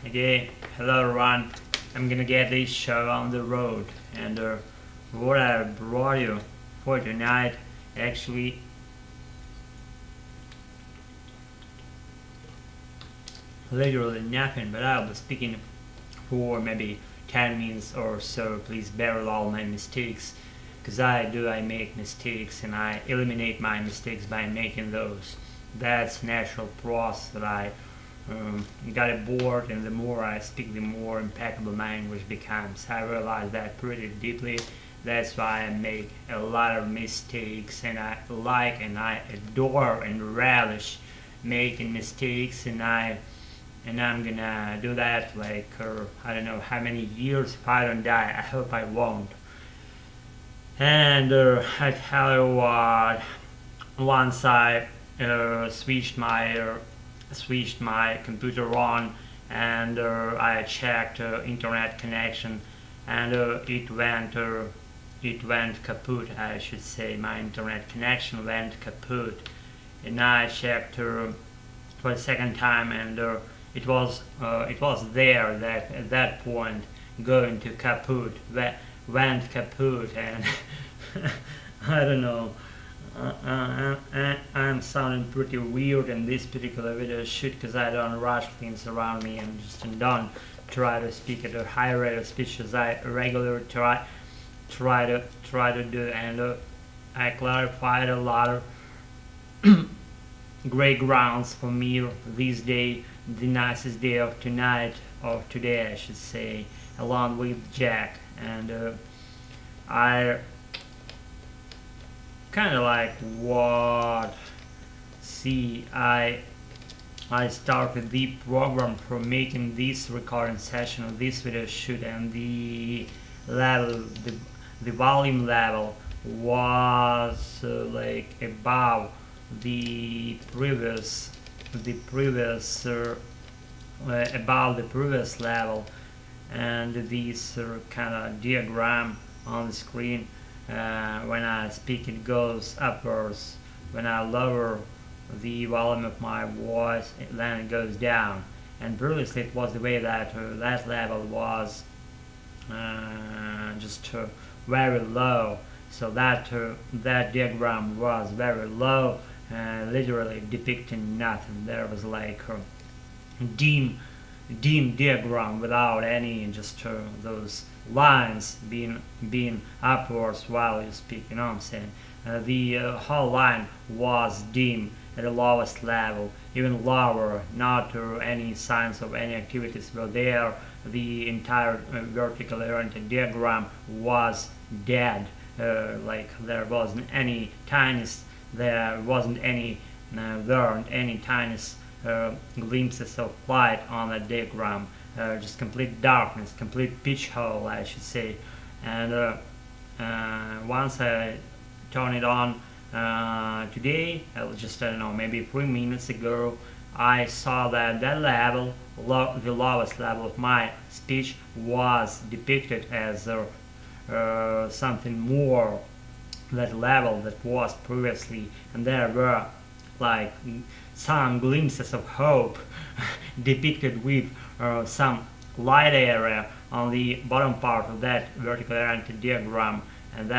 Okay, hello everyone. I'm gonna get this show on the road, and what I brought you for tonight actually literally nothing, but I'll be speaking for maybe 10 minutes or so. Please bear with all my mistakes, because I make mistakes and I eliminate my mistakes by making those. That's natural process that I got it bored, and the more I speak, the more impeccable my English becomes. I realize that pretty deeply. That's why I make a lot of mistakes, and I like and I adore and relish making mistakes, and I'm gonna do that like I don't know how many years if I don't die. I hope I won't. And I tell you what, once I switched my computer on, and I checked internet connection, and it went kaput. I should say my internet connection went kaput, and I checked for the second time, and it was there that at that point going to kaput went kaput, and I don't know. I'm sounding pretty weird in this particular video shoot because I don't rush things around me and just don't try to speak at a high rate of speech as I regularly try to do, and I clarified a lot of great grounds for me this day, the nicest day of tonight, of today I should say, along with Jack, and I kind of like what see I started the program for making this recording session of this video shoot, and the level the volume level was like above the previous above the previous level, and this kind of diagram on the screen, when I speak it goes upwards. When I lower the volume of my voice, then it goes down. And previously it was the way that that level was just very low. So that diagram was very low, literally depicting nothing. There was like dim diagram without any just those lines being upwards while you speak, you know what I'm saying. The whole line was dim at the lowest level, even lower, not any signs of any activities were there. The entire vertically oriented diagram was dead, like there wasn't any tiniest glimpses of light on the diagram, just complete darkness, complete pitch hole I should say. And once I turn it on today, I don't know, maybe 3 minutes ago, I saw that that level, the lowest level of my speech, was depicted as something more that level that was previously, and there were like some glimpses of hope depicted with some light area on the bottom part of that vertically oriented diagram, and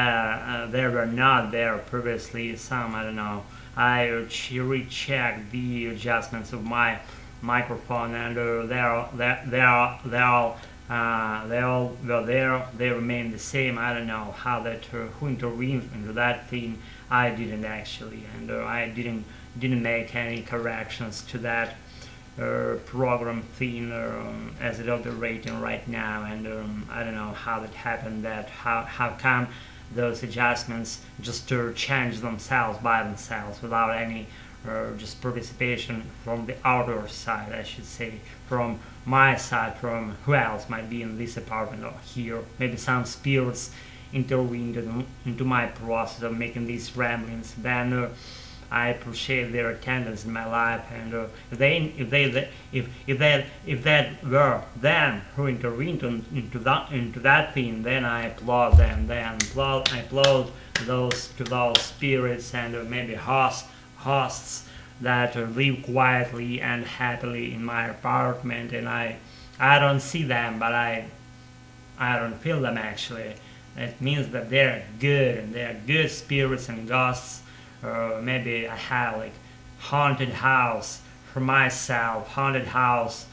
there were not there previously some, I don't know. I rechecked the adjustments of my microphone, and they all were there. They remain the same. I don't know how that who intervened into that thing. I didn't actually, and I didn't make any corrections to that program thing as it operating right now, and I don't know how that happened. That how come those adjustments just change themselves by themselves without any just participation from the outer side, I should say, from my side, from who else might be in this apartment or here. Maybe some spirits intervened into my process of making these ramblings. Then I appreciate their attendance in my life, and if that were them who intervened into that thing, then I applaud them. Then I applaud those spirits and maybe hosts that live quietly and happily in my apartment, and I I don't see them, but I don't feel them actually. It means that they're good and they're good spirits and ghosts. Maybe I have like haunted house for myself, haunted house,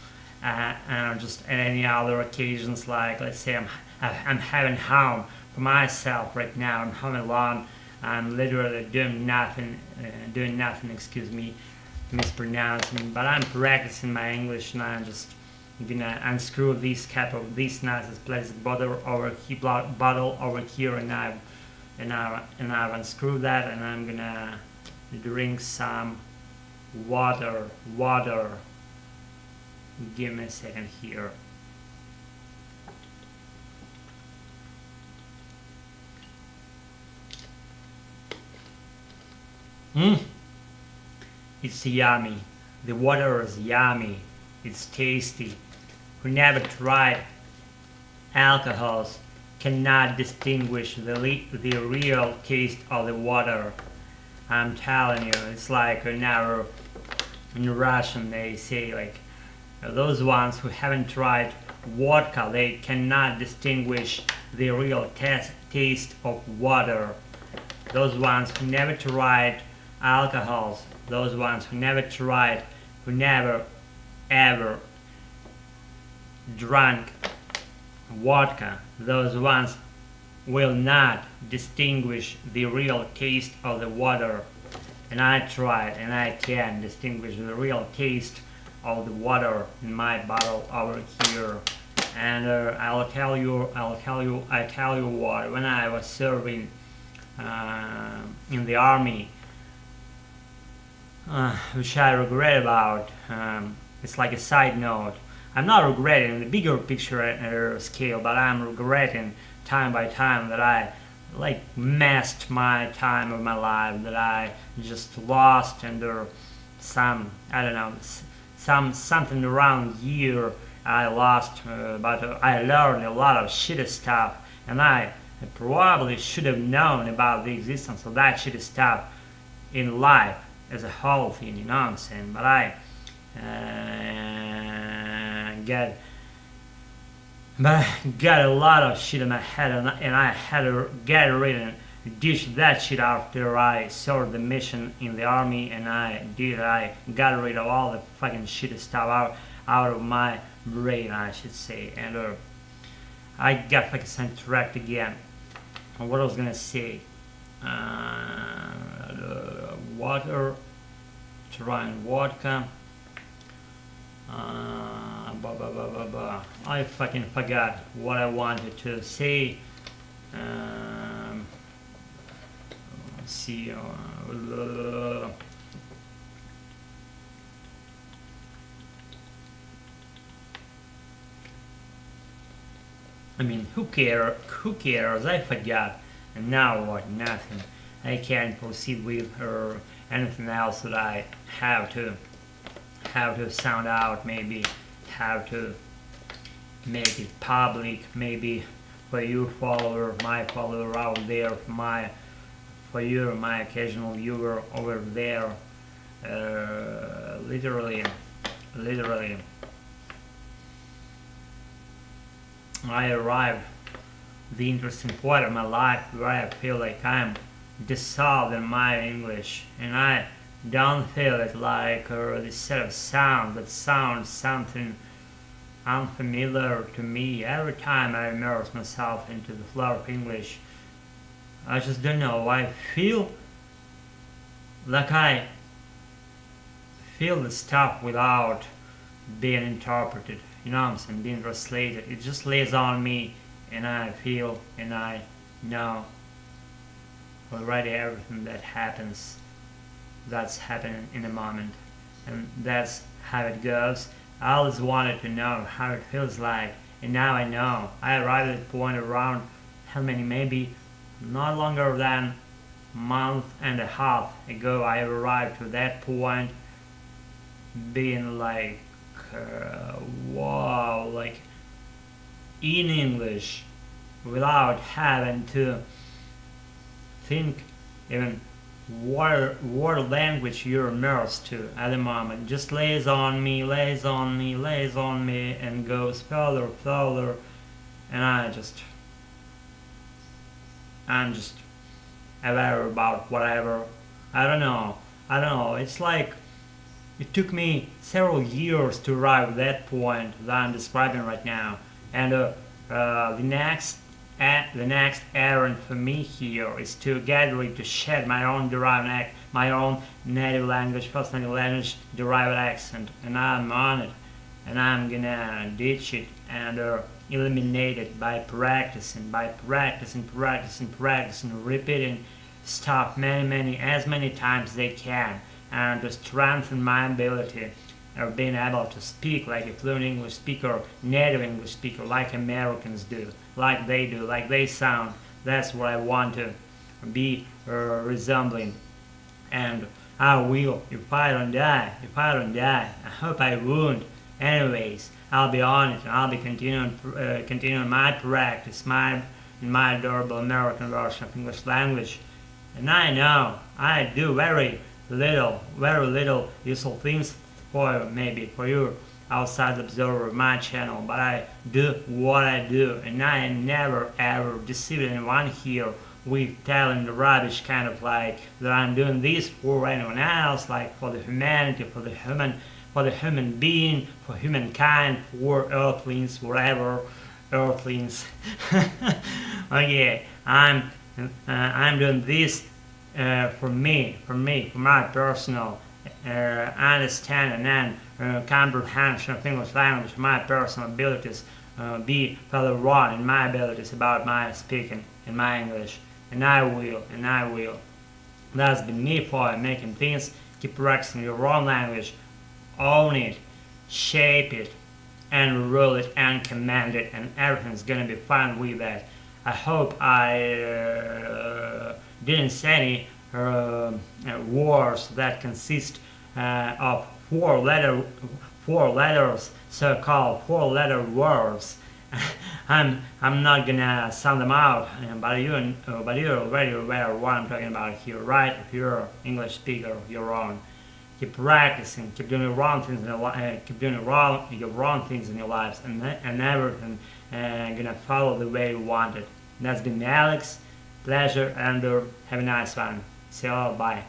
and just any other occasions, like let's say I'm having home for myself right now. I'm home alone. I'm literally doing nothing. Excuse me, mispronouncing. But I'm practicing my English, and I'm just gonna unscrew this cap of this nicest plastic bottle over here, and I've unscrewed that, and I'm gonna drink some water. Give me a second here. It's yummy. The water is yummy. It's tasty. Who never tried alcohols cannot distinguish the real taste of the water. I'm telling you, it's like whenever in Russian they say like those ones who haven't tried vodka, they cannot distinguish the real taste of water. Those ones who never tried alcohols, those ones who never ever drank vodka, those ones will not distinguish the real taste of the water. And I tried, and I can distinguish the real taste of the water in my bottle over here. And I tell you what, when I was serving in the army, which I regret about. It's like a side note. I'm not regretting the bigger picture scale, but I'm regretting time by time that I like messed my time of my life, that I just lost under some, I don't know, something around year I lost, but I learned a lot of shitty stuff, and I probably should have known about the existence of that shitty stuff in life as a whole thing, you know what I'm saying? But I got a lot of shit in my head, and I had to get rid and dish that shit after I served the mission in the army, and I got rid of all the fucking shitty stuff out of my brain, I should say, and I got fucking sidetracked again. What I was gonna say, water, trying vodka. I fucking forgot what I wanted to say. Let's see. I mean, who cares? I forgot. And now what? Nothing. I can't proceed with anything else that I have to sound out. Maybe have to make it public. Maybe for you follower, my follower out there, for you, my occasional viewer over there. Literally. I arrived the interesting point of my life where I feel like I'm dissolved in my English, and I don't feel it like this set of sounds that sounds something unfamiliar to me every time I immerse myself into the flow of English. I just don't know. I feel like I feel the stuff without being interpreted. You know what I'm saying? Being translated. It just lays on me, and I feel and I know already everything that happens. That's happening in a moment, and that's how it goes. I always wanted to know how it feels like, and now I know. I arrived at the point around how many, maybe not longer than a month and a half ago. I arrived to that point, being like, wow, like in English, without having to think even what language you're immersed to at the moment. Just lays on me, and goes further, and I'm just aware about whatever. I don't know. It's like it took me several years to arrive at that point that I'm describing right now, and the next errand for me here is to get ready to shed my own my own native language, first native language derived accent, and I'm on it, and I'm gonna ditch it and eliminate it by practicing, repeating stuff as many times they can, and to strengthen my ability of being able to speak like a fluent English speaker, native English speaker, like Americans do, like they sound. That's what I want to be resembling. And I will, if I don't die. I hope I won't. Anyways, I'll be on it, and I'll be continuing my practice, in my adorable American version of English language. And I know I do very little useful things for you outside observer of my channel, but I do what I do, and I never ever deceive anyone here with telling the rubbish kind of like that I'm doing this for anyone else, like for the humanity, for the human being, for humankind, for earthlings, whatever earthlings. Okay, I'm doing this for my personal understanding and comprehension of English language, my personal abilities, be further on in my abilities about my speaking in my English, and I will. That's been me for making things. Keep practicing your own language, own it, shape it, and rule it and command it, and everything's gonna be fine with that. I hope I didn't say any words that consist of four letters, so-called four-letter words. I'm not gonna sound them out, but you're already aware of what I'm talking about here, right? If you're an English speaker of your own, keep practicing, keep doing your wrong things in your lives, and everything gonna follow the way you want it. That's been Alex. Pleasure, and have a nice one. See you all. Bye.